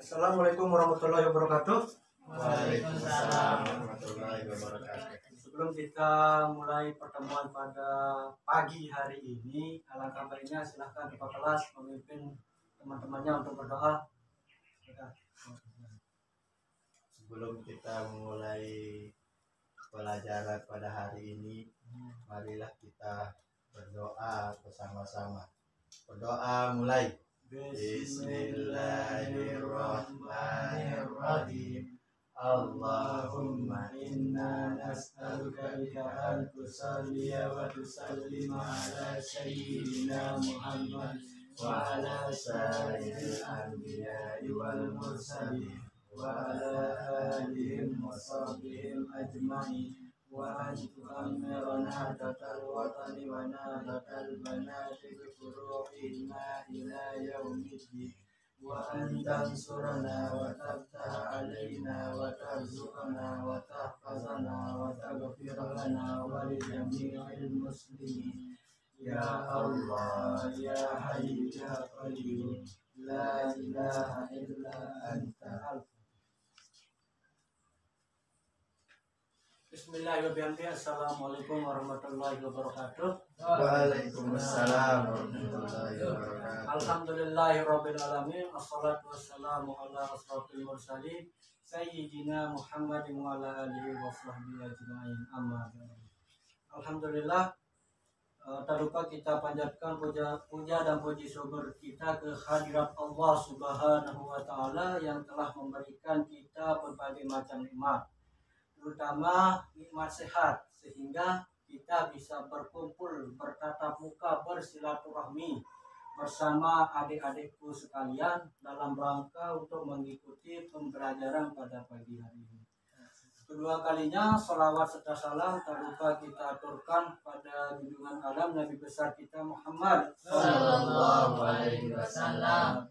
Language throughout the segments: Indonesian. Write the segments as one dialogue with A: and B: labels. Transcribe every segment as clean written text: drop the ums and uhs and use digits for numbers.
A: Assalamualaikum warahmatullahi wabarakatuh.
B: Waalaikumsalam warahmatullahi wabarakatuh.
A: Sebelum kita mulai pertemuan pada pagi hari ini, alangkah baiknya silahkan Kepala kelas memimpin teman-temannya untuk berdoa.
B: Sebelum kita mulai pelajaran pada hari ini, marilah kita berdoa bersama-sama. Berdoa mulai. Bismillahirrahmanirrahim. Allahumma inna nas'aluka an tusalliya wa tusallima ala sayyidina Muhammad wa ala sayyidil anbiya'i wal mursalin wa ala alihim wa sahbihim ajma'in wa an tu'ammirana tatal watani wa nadatal banati bi furu'ina ila yaumiddin wa an tansurana wa tabtaha alaina wa tarzuqana wa tahfazana wa taghfir lana wa li jami'il muslimin ya Allah ya Hayyu ya Qayyum la ilaha illa anta.
A: Bismillahirrahmanirrahim. Assalamualaikum warahmatullahi wabarakatuh.
B: Waalaikumsalam warahmatullahi wabarakatuh.
A: Alhamdulillahirabbil alamin. Wassalatu wassalamu ala asrofil mursalin sayyidina Muhammadin wa ala alihi washabbihi ajmain. Amma ba'du. Alhamdulillah, tak lupa kita panjatkan puja dan puji syukur kita ke hadirat Allah Subhanahu wa taala yang telah memberikan kita berbagai macam nikmat, terutama nikmat sehat, sehingga kita bisa berkumpul, bertatap muka, bersilaturahmi bersama adik-adikku sekalian dalam rangka untuk mengikuti pembelajaran pada pagi hari ini. Kedua kalinya salawat serta salam tak lupa kita aturkan pada junjungan alam Nabi besar kita Muhammad
B: Sallallahu alaihi wasallam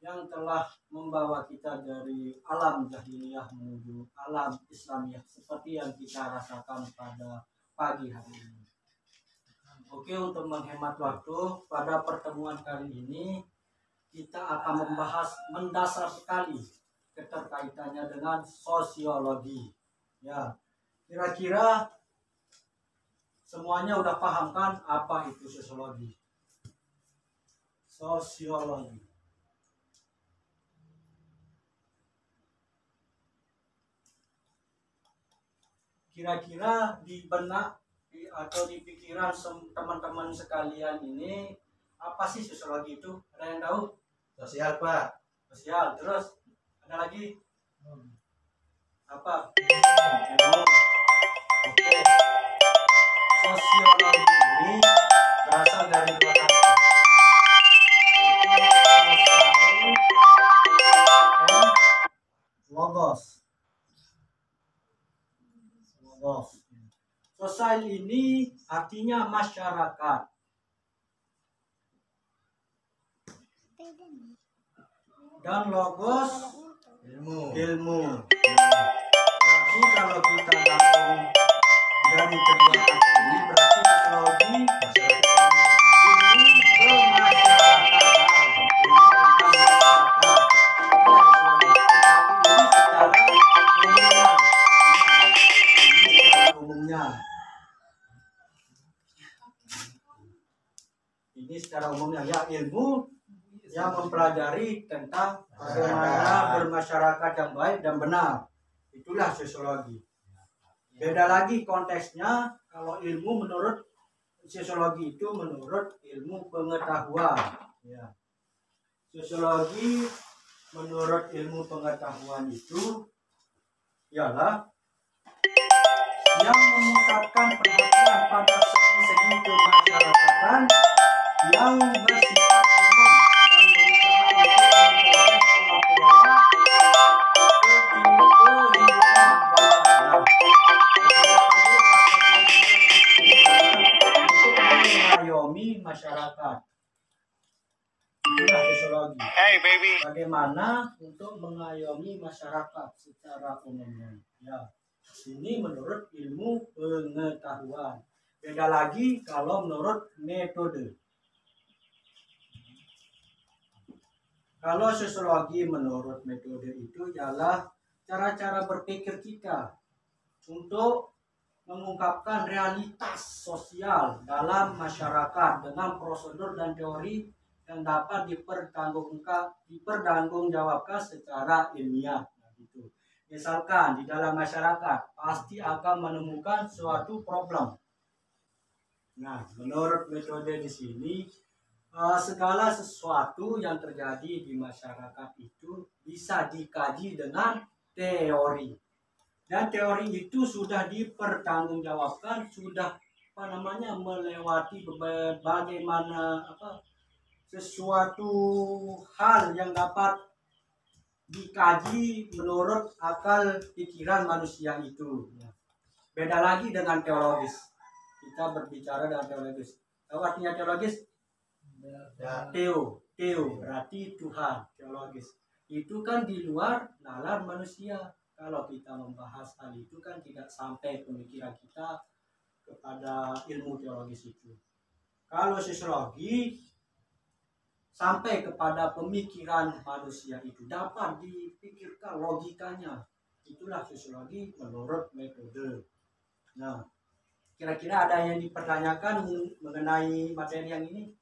A: yang telah membawa kita dari alam jahiliyah menuju alam Islamiyah seperti yang kita rasakan pada pagi hari ini. Oke, untuk menghemat waktu, pada pertemuan kali ini kita akan membahas mendasar sekali keterkaitannya dengan sosiologi. Ya, kira-kira semuanya udah paham kan apa itu sosiologi? Sosiologi. Kira-kira di benak atau di pikiran teman-teman sekalian ini apa sih sosiologi itu? Ada yang tahu?
B: Sosial, Pak.
A: Sosial. Terus ada lagi? Apa? Oke. Sosiologi ini berasal dari dua kata. Logos. Sosial ini artinya masyarakat. Dan logos ilmu. Jadi kalau kita gabung dari kedua kata ini berarti sosiologi ilmu kemasyarakatan. Ini secara umumnya ya, ilmu yang mempelajari tentang bagaimana bermasyarakat yang baik dan benar. Itulah sosiologi. Beda lagi konteksnya, kalau ilmu menurut sosiologi itu menurut ilmu pengetahuan. Ya. Sosiologi menurut ilmu pengetahuan itu ialah yang memusatkan perhatian pada segi-segi kemasyarakatan yang bersifat umum dan berusaha untuk memperoleh pemaparan kehidupan warga untuk mengayomi masyarakat. Itulah sosiologi.
B: Hey baby.
A: Bagaimana untuk mengayomi masyarakat secara umumnya. Ya, ini menurut ilmu pengetahuan. Beda lagi kalau menurut metode. Kalau sosiologi menurut metode itu adalah cara-cara berpikir kita untuk mengungkapkan realitas sosial dalam masyarakat dengan prosedur dan teori yang dapat dipertanggungjawabkan secara ilmiah. Nah, gitu. Misalkan di dalam masyarakat pasti akan menemukan suatu problem. Nah, menurut metode di sini segala sesuatu yang terjadi di masyarakat itu bisa dikaji dengan teori. Dan teori itu sudah dipertanggungjawabkan, sudah melewati bagaimana sesuatu hal yang dapat dikaji menurut akal pikiran manusia itu. Beda lagi dengan teologis. Kita berbicara dengan teologis. Tahu artinya teologis? Teo berarti Tuhan, teologis. Itu kan di luar nalar manusia. Kalau kita membahas hal itu kan tidak sampai pemikiran kita kepada ilmu teologis itu. Kalau sosiologi sampai kepada pemikiran manusia itu dapat dipikirkan logikanya. Itulah sosiologi menurut metode. Nah, kira-kira ada yang dipertanyakan mengenai materi yang ini?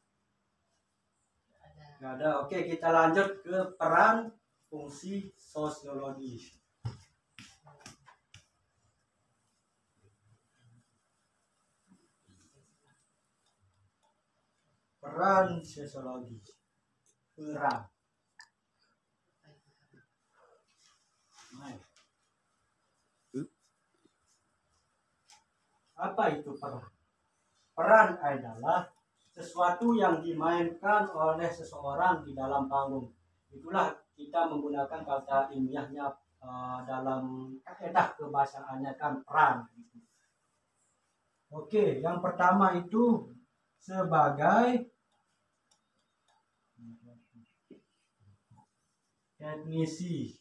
A: Nggak ada. Oke, kita lanjut ke peran fungsi sosiologi. Peran sosiologi. Peran. Apa itu peran? Peran adalah sesuatu yang dimainkan oleh seseorang di dalam panggung. Itulah kita menggunakan kata ilmiahnya dalam kaidah kebahasaannya kan peran. Oke, yang pertama itu sebagai teknisi.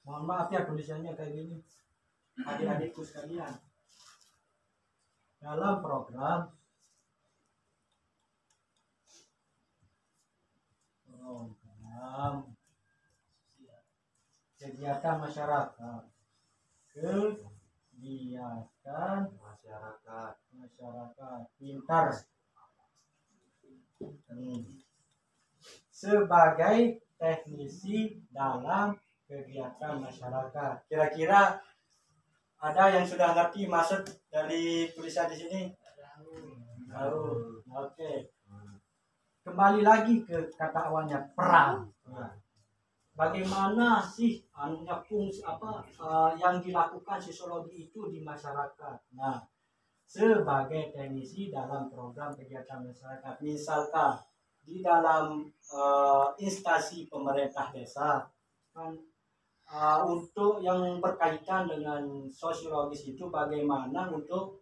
A: Mohon maaf ya tulisannya kayak gini. Adik-adikku sekalian. Dalam program kegiatan masyarakat, pintar sebagai teknisi dalam kegiatan masyarakat. Kira-kira ada yang sudah ngerti maksud dari tulisan di sini? Tahu. Oke. Kembali lagi ke kata awalnya peran. Bagaimana sih fungsi yang dilakukan sosiologi itu di masyarakat? Nah, sebagai teknisi dalam program kegiatan masyarakat, misalkan di dalam instansi pemerintah desa kan untuk yang berkaitan dengan sosiologis itu bagaimana untuk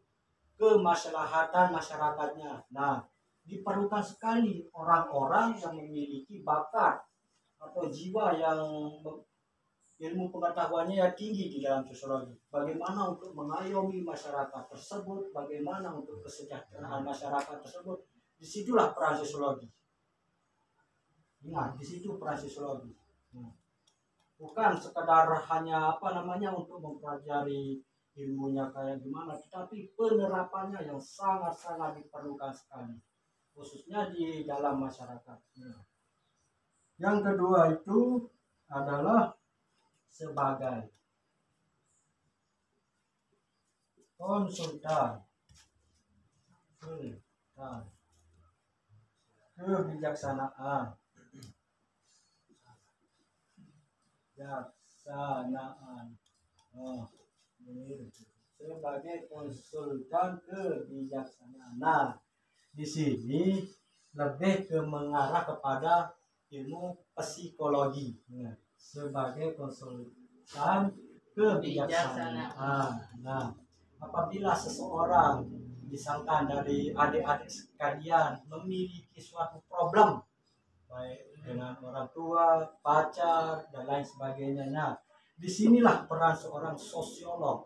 A: kemaslahatan masyarakatnya. Nah, diperlukan sekali orang-orang yang memiliki bakat atau jiwa yang ilmu pengetahuannya yang tinggi di dalam sosiologi. Bagaimana untuk mengayomi masyarakat tersebut, bagaimana untuk kesejahteraan masyarakat tersebut. Disitulah peran sosiologi. Nah, di situ peran sosiologi. Bukan sekedar hanya untuk mempelajari ilmunya kayak gimana, tetapi penerapannya yang sangat-sangat diperlukan sekali, khususnya di dalam masyarakat. Yang kedua itu adalah sebagai konsultan kebijaksanaan. Sebagai konsultan kebijaksanaan. Nah, di sini lebih ke mengarah kepada ilmu psikologi. Sebagai konsultan kebijaksanaan. Nah, apabila seseorang misalkan dari adik-adik sekalian memiliki suatu problem baik dengan orang tua, pacar, dan lain sebagainya. Nah, disinilah peran seorang sosiolog.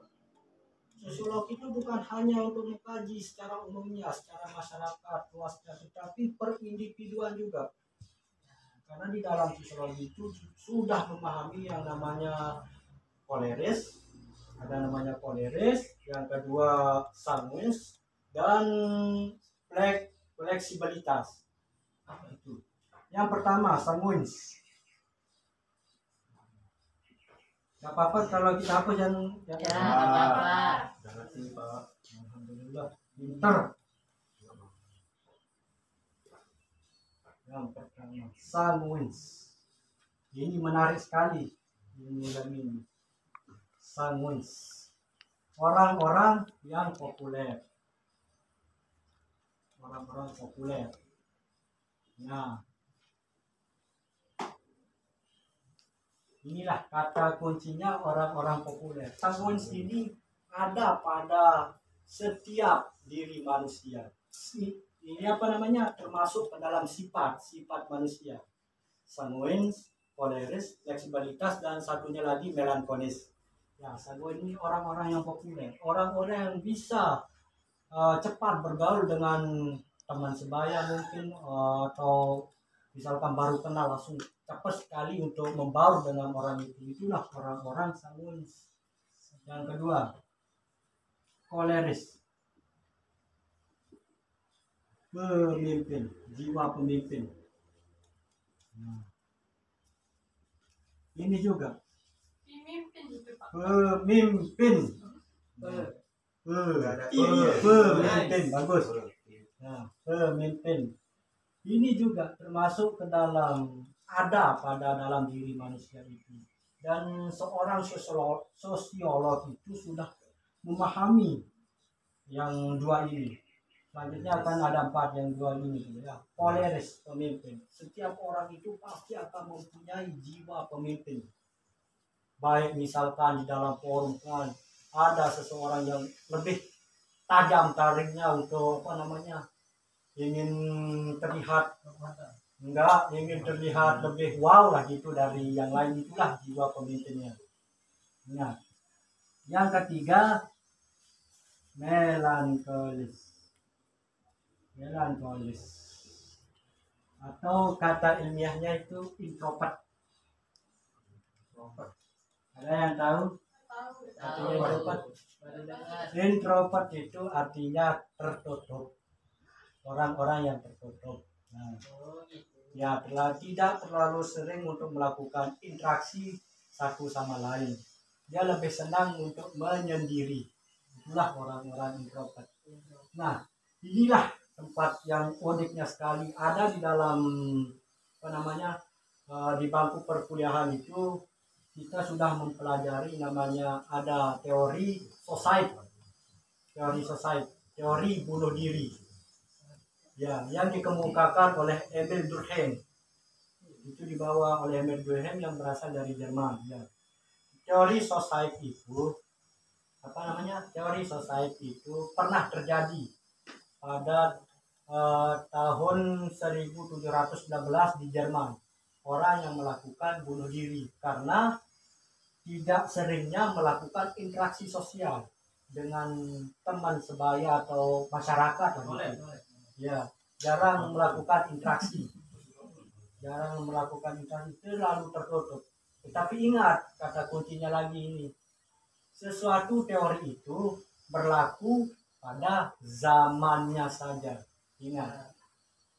A: Sosiolog itu bukan hanya untuk mengkaji secara umumnya, secara masyarakat luasnya, tetapi per individuan juga. karena di dalam sosiologi itu sudah memahami yang namanya koleris, ada namanya koleris, yang kedua sanguins, dan fleksibilitas. Apa itu? Yang pertama sanguins. Gak apa-apa kalau kita hapus yang
C: Ya, nggak apa-apa.
B: Terima Pak.
A: Alhamdulillah, pinter. Yang pertama sanguins. Ini menarik sekali. Ini sanguins. Orang-orang yang populer. Orang-orang populer. Nah, inilah kata kuncinya orang-orang populer. Sanguins ini ada pada setiap diri manusia. Ini apa namanya? Termasuk ke dalam sifat manusia. Sanguins, koleris, fleksibilitas, dan satunya lagi melankolis. Ya, sanguin ini orang-orang yang populer, orang-orang yang bisa cepat bergaul dengan teman sebaya mungkin, atau misalkan baru kenal langsung cepat sekali untuk membaur dengan orang itu. Itulah orang-orang sanguins. Yang kedua, koleris, pemimpin, jiwa pemimpin. Nah, ini juga
C: Pemimpin itu Pak.
A: pemimpin, pemimpin bagus. Nah, pemimpin ini juga termasuk ke dalam, ada pada dalam diri manusia itu, dan seorang sosiolog itu sudah memahami yang dua ini. Selanjutnya akan ada 4 yang dua ini gitu ya. Koleris, pemimpin. Setiap orang itu pasti akan mempunyai jiwa pemimpin. Baik misalkan di dalam forum kan ada seseorang yang lebih tajam taringnya untuk apa namanya, ingin terlihat ingin terlihat lebih wow lah gitu dari yang lain, itulah jiwa pemimpinnya. Nah, yang ketiga melankolis atau kata ilmiahnya itu introvert. Ada yang tahu artinya introvert? Introvert itu artinya tertutup, orang-orang yang tertutup. Nah, ya tidak terlalu sering untuk melakukan interaksi satu sama lain. Dia lebih senang untuk menyendiri. Itulah orang-orang introvert. Nah, inilah tempat yang uniknya sekali ada di dalam apa namanya, di bangku perkuliahan itu kita sudah mempelajari namanya ada teori teori bunuh diri ya, yang dikemukakan oleh Emil Durkheim. Itu dibawa oleh Emil Durkheim yang berasal dari Jerman ya. Teori society itu apa namanya, teori society itu pernah terjadi pada tahun 1719 di Jerman. Orang yang melakukan bunuh diri karena tidak seringnya melakukan interaksi sosial dengan teman sebaya atau masyarakat. Ya, jarang melakukan interaksi, terlalu tertutup. Tetapi ingat, kata kuncinya lagi ini, sesuatu teori itu berlaku pada zamannya saja. Ingat,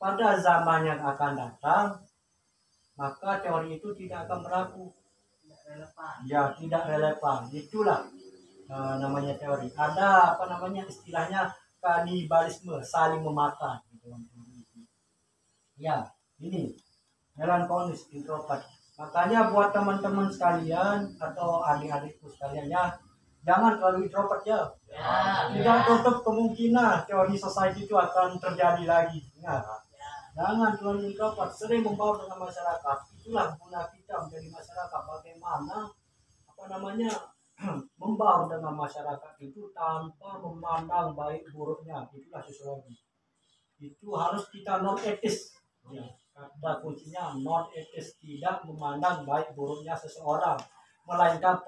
A: pada zaman yang akan datang, maka teori itu tidak akan berlaku. Ya, tidak relevan. Itulah namanya teori. Ada apa namanya, istilahnya kanibalisme, saling memakan. Ya, ini melankolis, introvert. Makanya buat teman-teman sekalian atau adik-adikku sekalian ya, jangan terlalu introvert ya. Tidak tutup kemungkinan teori society itu akan terjadi lagi. Ingat, jangan terlalu introvert, sering membaur dengan masyarakat. Itulah guna kita menjadi masyarakat. Bagaimana apa namanya membaur dengan masyarakat itu tanpa memandang baik buruknya. Itulah sosiologi. Itu harus kita non etis. Ya, kata kuncinya non etis, tidak memandang baik buruknya seseorang, melainkan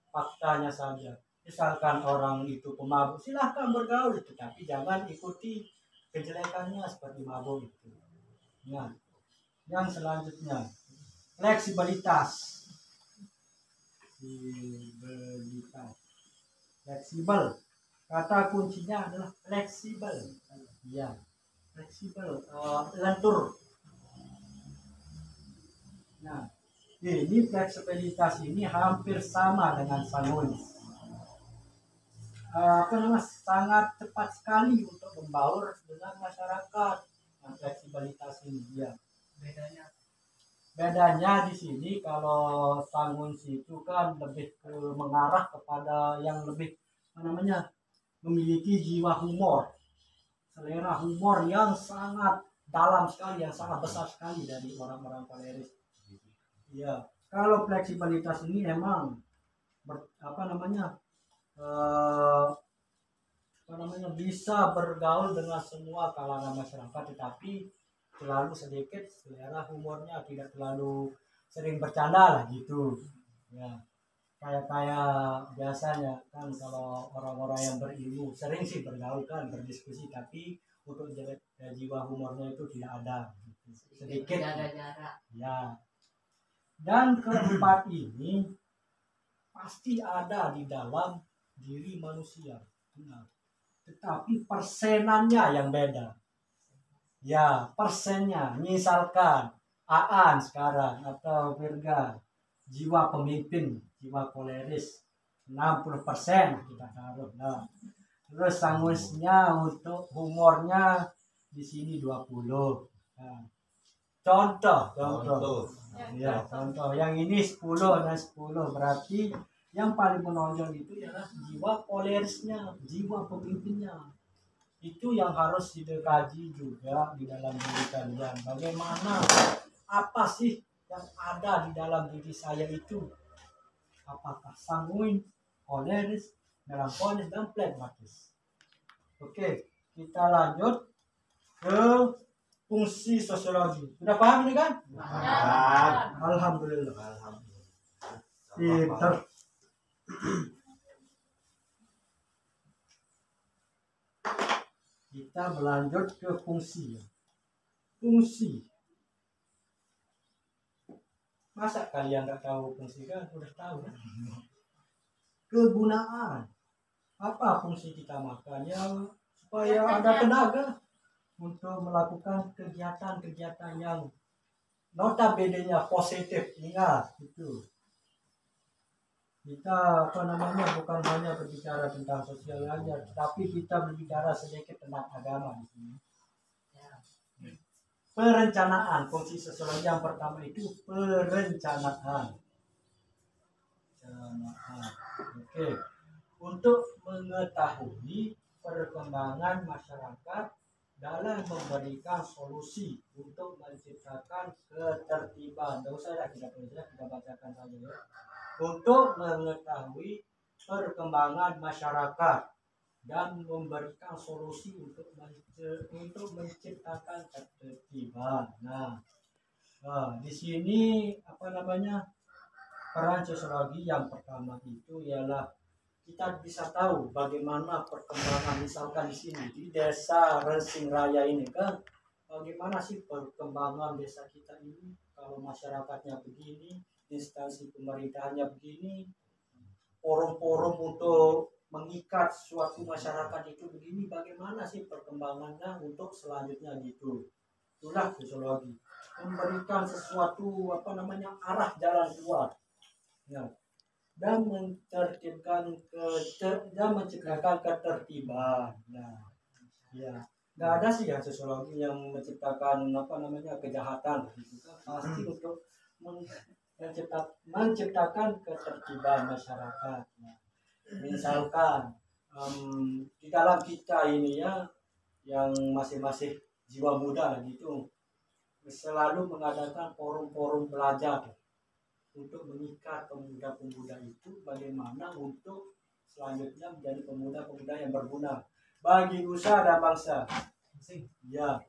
A: faktanya saja. Misalkan orang itu pemabuk, silahkan bergaul, tetapi jangan ikuti kejelekannya seperti mabuk itu. Nah, Yang selanjutnya, fleksibilitas. Fleksibel. Kata kuncinya adalah fleksibel. Ya, fleksibel, lentur. Nah, ini fleksibilitas ini hampir sama dengan sangun. Sangat cepat sekali untuk membaur dengan masyarakat. Nah, fleksibilitas ini ya. Bedanya di sini kalau sangun itu kan lebih mengarah kepada yang lebih memiliki jiwa humor, selera humor yang sangat dalam sekali, yang sangat besar sekali dari orang-orang koleris. Ya, kalau fleksibilitas ini emang bisa bergaul dengan semua kalangan masyarakat, tetapi terlalu sedikit selera humornya, tidak terlalu sering bercanda lah gitu ya. Kayak biasanya kan kalau orang-orang yang berilmu sering sih bergaul kan, berdiskusi, tapi untuk jiwa humornya itu tidak ada gitu. Sedikit ya. Dan keempat ini pasti ada di dalam diri manusia, tetapi persenannya yang beda. Ya, persennya, misalkan Aan sekarang atau Virga, jiwa pemimpin, jiwa koleris 60% kita taruh. Nah, terus sangusnya untuk humornya di sini 20. Nah, contoh. Ya, contoh. Yang ini 10 dan 10 berarti yang paling menonjol itu adalah jiwa kolerisnya, jiwa pemimpinnya. Itu yang harus dikaji juga di dalam diri kalian. Bagaimana, apa sih yang ada di dalam diri saya itu? Apakah sanguin, koleris, melankolis, dan flegmatis? Oke, kita lanjut ke fungsi sosiologi. Sudah paham ini kan?
C: Paham.
A: Alhamdulillah. Pinter. Kita berlanjut ke fungsi. Fungsi. Masa kalian nggak tahu fungsi kan? Udah tahu kan? Kegunaan. Apa fungsi kita makan? Ya, supaya ada tenaga untuk melakukan kegiatan-kegiatan yang notabene-nya positif. Ingat itu. Kita bukan hanya berbicara tentang sosial saja, tapi kita berbicara sedikit tentang agama di sini. Perencanaan, fungsi sosiologi yang pertama itu perencanaan. Oke. Untuk mengetahui perkembangan masyarakat dalam memberikan solusi untuk menciptakan ketertiban. Tidak usah kita bacakan saja ya. Untuk mengetahui perkembangan masyarakat dan memberikan solusi untuk menciptakan ketertiban. Nah, di sini peran sosiologi yang pertama itu ialah kita bisa tahu bagaimana perkembangan, misalkan di sini di desa Rensing Raya ini kan, bagaimana sih perkembangan desa kita ini kalau masyarakatnya begini, instansi pemerintahannya begini, forum-forum untuk mengikat suatu masyarakat itu begini, bagaimana sih perkembangannya untuk selanjutnya gitu. Itulah sosiologi, memberikan sesuatu arah jalan keluar ya, dan menciptakan ketertiban. Nah ya, nggak ada sih yang sosiologi yang menciptakan kejahatan gitu kan, pasti untuk menciptakan ketertiban masyarakat. Nah, misalkan di dalam kita ini ya, yang masih jiwa muda lah gitu, selalu mengadakan forum-forum belajar untuk mengikat pemuda-pemuda itu bagaimana untuk selanjutnya menjadi pemuda-pemuda yang berguna bagi nusa dan bangsa. Ya,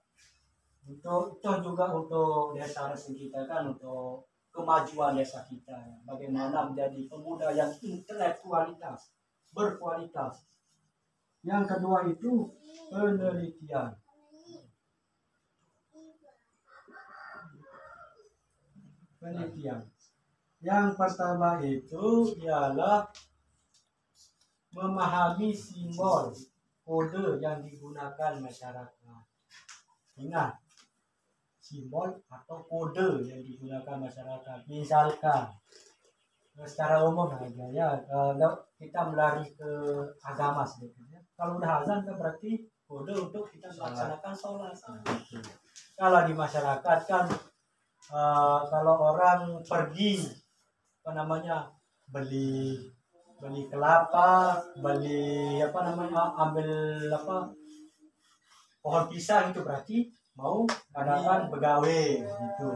A: untuk juga untuk desa Rensing kita kan, untuk kemajuan desa kita, bagaimana menjadi pemuda yang intelektualitas, berkualitas. Yang kedua itu penelitian. Penelitian. Yang pertama itu ialah memahami simbol kode yang digunakan masyarakat. Ingat, simbol atau kode yang digunakan masyarakat. Misalkan secara umum aja ya, kalau kita melari ke agama sebetulnya. Kalau udah azan kan berarti kode untuk kita melaksanakan sholat. Kalau di masyarakat kan kalau orang pergi apa namanya beli kelapa, beli apa namanya ambil apa pohon pisang itu berarti mau adakan begawe gitu.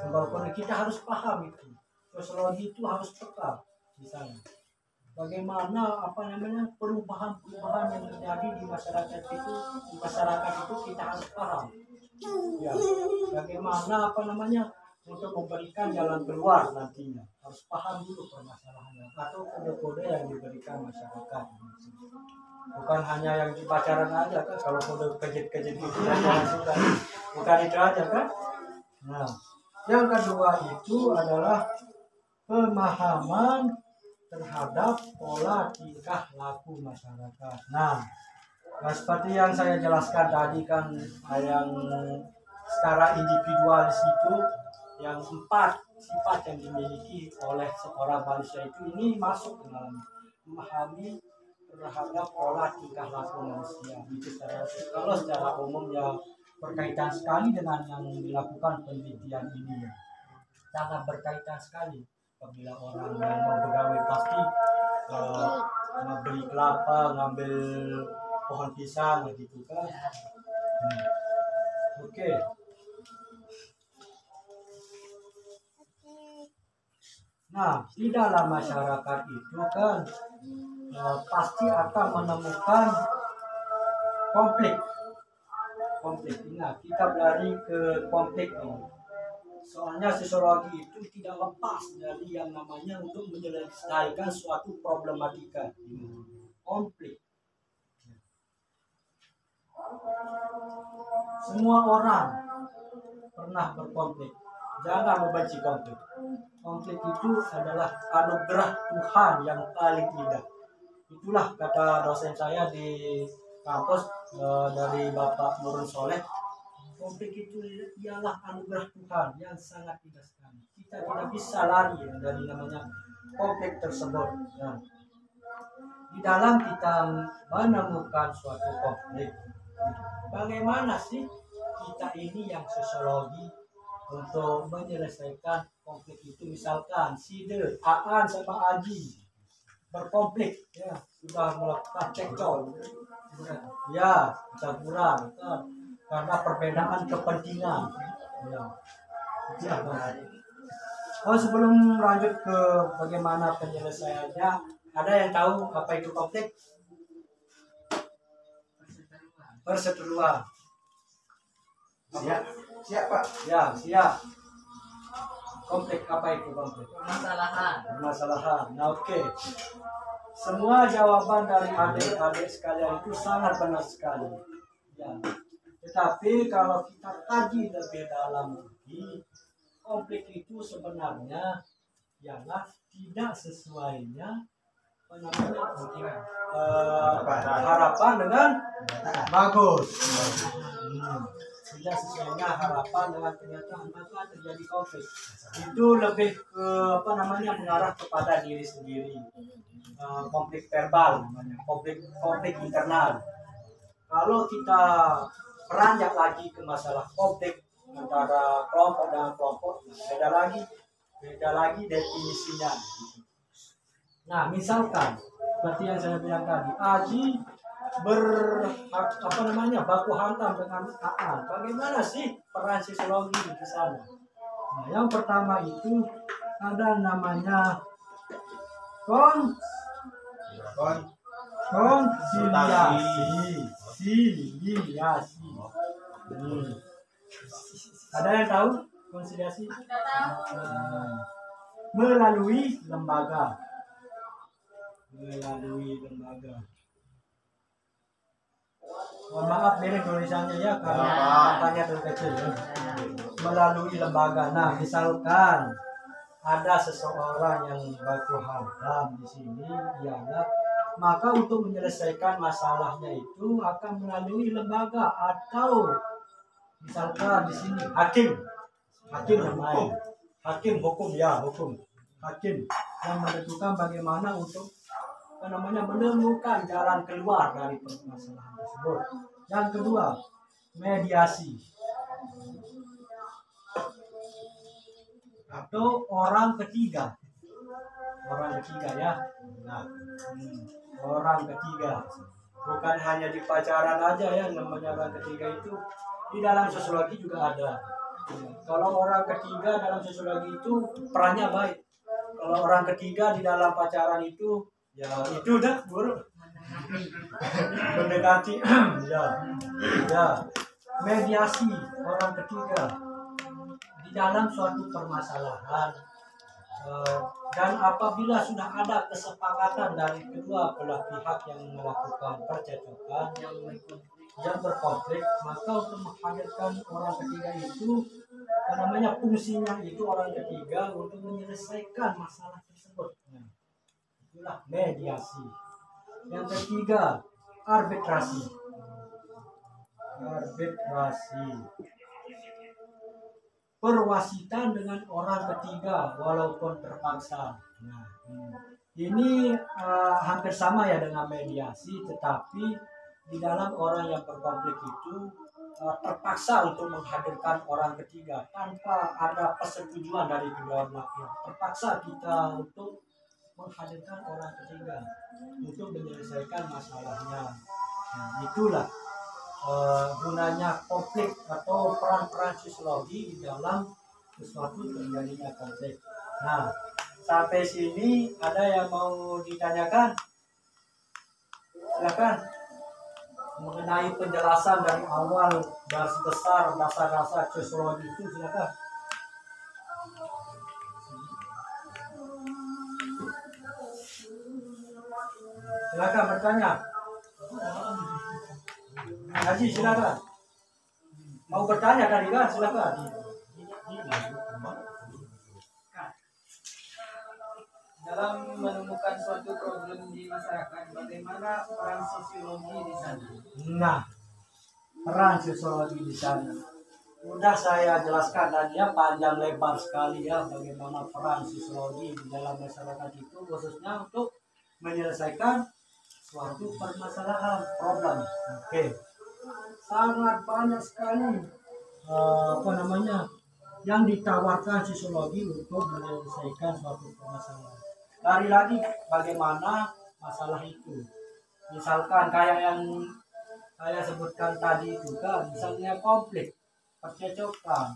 A: Sebab kita harus paham itu. Sosiologi itu harus peka misalnya. Bagaimana apa namanya perubahan-perubahan yang terjadi di masyarakat itu kita harus paham. Ya, bagaimana apa namanya untuk memberikan jalan keluar nantinya harus paham dulu permasalahannya atau kode-kode yang diberikan masyarakat. Bukan hanya yang di pacaran aja kan, kalau kode kejut-kejut gitu jangan suka. Bukan itu aja kan. Nah, yang kedua itu adalah pemahaman terhadap pola tingkah laku masyarakat. Nah, seperti yang saya jelaskan tadi kan, yang secara individualis itu yang 4 sifat yang dimiliki oleh seorang manusia itu ini masuk ke dalam memahami terhadap pola tingkah laku manusia. Itu kalau secara umum ya berkaitan sekali dengan yang dilakukan penelitian ini ya. Sangat berkaitan sekali. Apabila orang yang mau begawe pasti beli kelapa, ngambil pohon pisang gitu kan. Oke. Nah, di dalam masyarakat itu kan pasti akan menemukan konflik. Ingat, kita berlari ke konflik nih. Soalnya sosiologi itu tidak lepas dari yang namanya untuk menyelesaikan suatu problematika. Konflik. Semua orang pernah berkonflik. Jangan membenci konflik. Konflik itu adalah anugerah Tuhan yang paling indah. Itulah kata dosen saya di kampus dari Bapak Nurul Soleh. Konflik itu ialah anugerah Tuhan yang sangat indah sekali. Kita tidak bisa lari dari namanya konflik tersebut. Nah, di dalam kita menemukan suatu konflik, bagaimana sih kita ini yang sosiologi untuk menyelesaikan konflik itu? Misalkan Side, Aan sama Aji berkonflik, ya sudah melakukan cekcok, ya campuran kan, karena perbedaan kepentingan. Ya. Oh, sebelum lanjut ke bagaimana penyelesaiannya, ada yang tahu apa itu konflik? Perseteruan.
B: Siap Pak.
A: Ya, siap. Konflik apa itu konflik? Permasalahan. Nah, oke. Semua jawaban dari adik-adik sekalian itu sangat benar sekali. Ya. Tetapi kalau kita kaji lebih dalam lagi, konflik itu sebenarnya ialah tidak sesuainya harapan dengan bagus. Tidak sesuainya harapan dengan kenyataan, maka terjadi konflik. Itu lebih ke mengarah kepada diri sendiri. Konflik verbal namanya, konflik internal. Kalau kita beranjak lagi ke masalah konflik antara kelompok dengan kelompok, beda lagi definisinya. Nah, misalkan seperti yang saya bilang tadi, Aji baku hantam dengan Aan. Bagaimana sih peran sosiologi di sana? Nah, yang pertama itu ada namanya konsiliasi. Ada yang tahu konsiliasi? Melalui lembaga. Mohon maaf ini tulisannya karena katanya terlalu kecil. Melalui lembaga. Nah, misalkan ada seseorang yang baku hantam di sini ialah maka untuk menyelesaikan masalahnya itu akan melalui lembaga atau misalkan di sini hakim yang main, hakim hukum ya hukum, hakim yang menentukan bagaimana untuk menemukan jalan keluar dari permasalahan tersebut. Yang kedua, mediasi atau orang ketiga ya. Nah, orang ketiga bukan hanya di pacaran aja ya, namanya orang ketiga itu di dalam sosiologi juga ada. Kalau orang ketiga dalam sosiologi itu perannya baik. Kalau orang ketiga di dalam pacaran itu ya itu dah guru mendekati ya mediasi orang ketiga di dalam suatu permasalahan. Dan apabila sudah ada kesepakatan dari kedua belah pihak yang melakukan percekcokan yang berkonflik, maka untuk menghadirkan orang ketiga itu fungsinya itu orang ketiga untuk menyelesaikan masalah tersebut. Nah, itulah mediasi. Yang ketiga, arbitrasi. Perwasitan dengan orang ketiga walaupun terpaksa. Nah, ini hampir sama ya dengan mediasi, tetapi di dalam orang yang berkonflik itu terpaksa untuk menghadirkan orang ketiga tanpa ada persetujuan dari kedua belah pihak. Terpaksa kita untuk menghadirkan orang ketiga untuk menyelesaikan masalahnya. Nah, itulah gunanya konflik atau peran-peran sosiologi di dalam sesuatu terjadinya konflik. Nah, sampai sini ada yang mau ditanyakan? Silakan. Mengenai penjelasan dari awal garis besar dasar-dasar sosiologi itu, silakan. Silakan bertanya. Haji, silakan. Mau bertanya tadi kan, silakan.
D: Dalam menemukan suatu problem di masyarakat, bagaimana peran sosiologi di sana?
A: Nah, peran sosiologi di sana. Udah saya jelaskan tadi ya, panjang lebar sekali ya bagaimana peran sosiologi di dalam masyarakat itu, khususnya untuk menyelesaikan suatu permasalahan problem. Oke. Sangat banyak sekali yang ditawarkan sosiologi untuk menyelesaikan suatu permasalahan. Lari lagi bagaimana masalah itu. Misalkan kayak yang saya sebutkan tadi itu kan, misalnya konflik, percekcokan,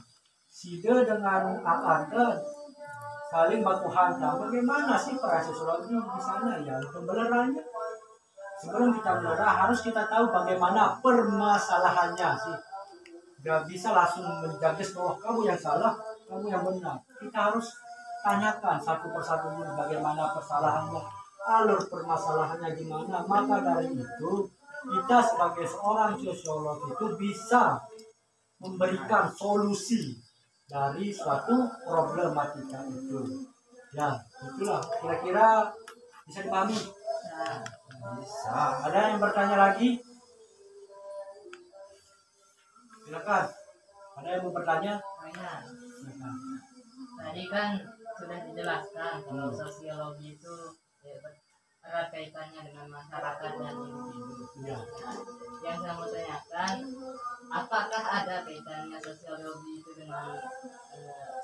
A: side dengan akar saling baku hantam. Bagaimana sih para sosiologi di sana ya untuk beleranya? Sebelum kita belerah harus kita tahu bagaimana permasalahannya sih. Gak bisa langsung menjudge bahwa kamu yang salah, kamu yang benar. Kita harus tanyakan satu persatu dulu bagaimana persalahannya, alur permasalahannya gimana. Maka dari itu kita sebagai seorang sosiolog itu bisa memberikan solusi dari suatu problematika itu. Ya, itulah kira-kira bisa dipahami. Bisa. Ada yang bertanya lagi? Silakan. Ada yang mau bertanya? Silakan.
E: Tadi kan sudah dijelaskan kalau sosiologi itu erat kaitannya dengan masyarakat dan individu.
A: Ya.
E: Yang saya mau tanyakan, apakah ada kaitannya sosiologi itu dengan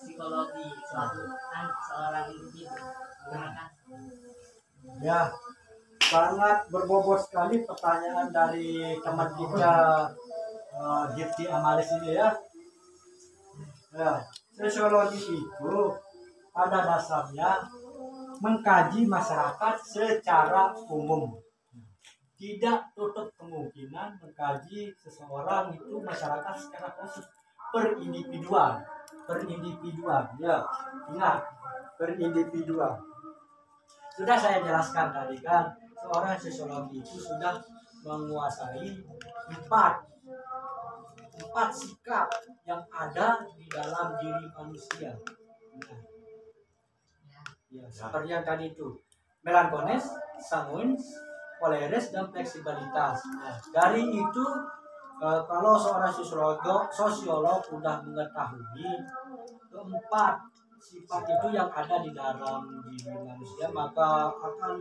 E: psikologi seorang individu? Terima kasih.
A: Ya, sangat berbobot sekali pertanyaan dari teman kita Gifty Amalis ini ya. Ya, sosiologi itu pada dasarnya mengkaji masyarakat secara umum. Tidak tutup kemungkinan mengkaji seseorang itu masyarakat secara khusus, perindividuan ya. Ingat, perindividuan. Sudah saya jelaskan tadi kan, seorang sosiologi itu sudah menguasai empat sikap yang ada di dalam diri manusia. Nah, Ya, seperti yang tadi itu, melankolis, sanguins, koleris, dan fleksibilitas. Nah, dari itu kalau seorang sosiolog sudah mengetahui keempat sifat itu yang ada di dalam diri manusia, maka akan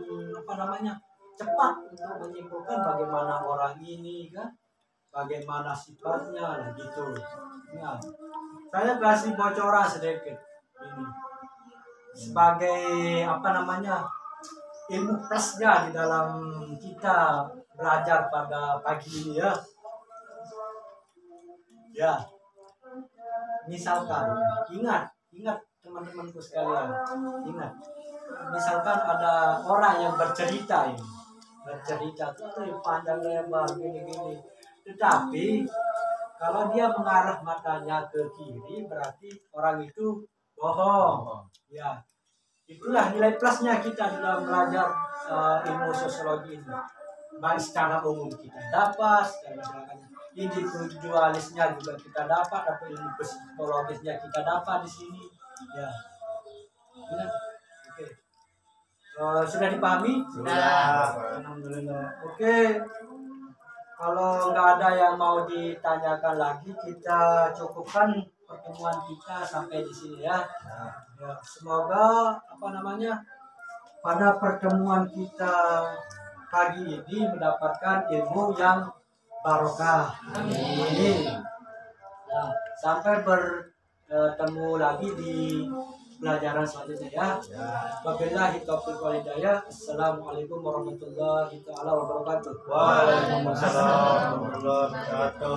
A: cepat untuk menyimpulkan bagaimana orang ini kan, bagaimana sifatnya lah gitu. Nah, saya kasih bocoran sedikit ini sebagai ilmu plusnya di dalam kita belajar pada pagi ini ya. Ya, misalkan ingat teman-temanku sekalian, ingat, misalkan ada orang yang bercerita tuh panjang lebar gini, tetapi kalau dia mengarah matanya ke kiri berarti orang itu bohong. Ya, itulah nilai plusnya kita dalam belajar ilmu sosiologi ini. Baik secara umum kita dapat, secara masyarakat individualisnya juga kita dapat, atau ilmu psikologisnya kita dapat di sini. Ya, benar. Oke. Sudah dipahami?
B: Sudah.
A: Alhamdulillah. Oke. Kalau nggak ada yang mau ditanyakan lagi, kita cukupkan pertemuan kita sampai di sini ya. Ya, semoga pada pertemuan kita pagi ini mendapatkan ilmu yang barokah. Amin. Nah, sampai bertemu lagi di pelajaran selanjutnya ya. Wabillahi taufiq wal hidayah. Assalamualaikum warahmatullahi taala wabarakatuh.
B: Waalaikumsalam warahmatullahi wabarakatuh.